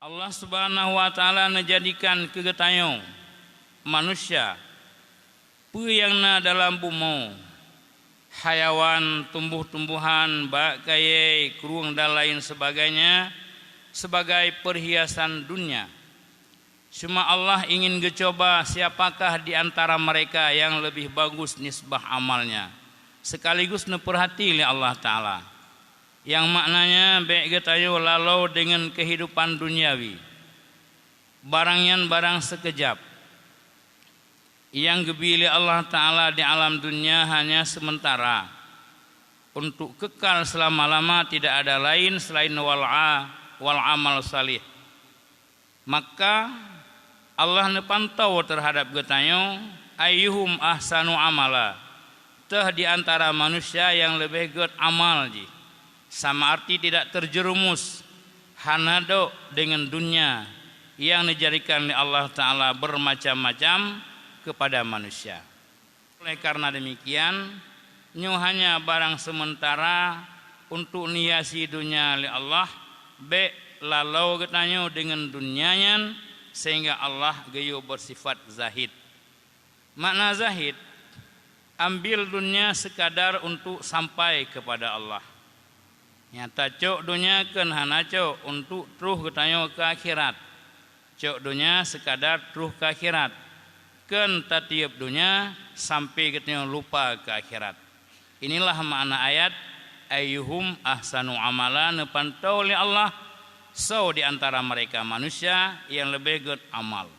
Allah Subhanahu wa taala menjadikan kegetayo manusia puyangna dalam bumi, hayawan, tumbuh-tumbuhan, bakai, kurung dan lain sebagainya sebagai perhiasan dunia. Cuma Allah ingin coba siapakah di antara mereka yang lebih bagus nisbah amalnya. Sekaligus neperhati oleh Allah Ta'ala. Yang maknanya baik getayo lalau dengan kehidupan duniawi. Barangyan barang sekejap. Yang gebili Allah Ta'ala di alam dunia hanya sementara. Untuk kekal selama-lama tidak ada lain selain wal amal salih. Maka Allah nepantau terhadap getayo ayyuhum ahsanu amala. Teh di antara manusia yang lebih good amal ji. Sama arti tidak terjerumus hanado dengan dunia yang dijadikan oleh Allah Ta'ala bermacam-macam kepada manusia. Oleh karena demikian, nyu hanya barang sementara untuk niasi dunia oleh Allah, be lalau getanyo dengan dunianya sehingga Allah gayo bersifat zahid. Makna zahid, ambil dunia sekadar untuk sampai kepada Allah. Nyata cok dunia kan hana cok untuk terus getanyo ke akhirat. Cok dunia sekadar terus ke akhirat. Kan tatiap dunia sampai getanyo lupa ke akhirat. Inilah makna ayat ayyuhum ahsanu amala nepantau oleh Allah. So di antara mereka manusia yang lebih good amal.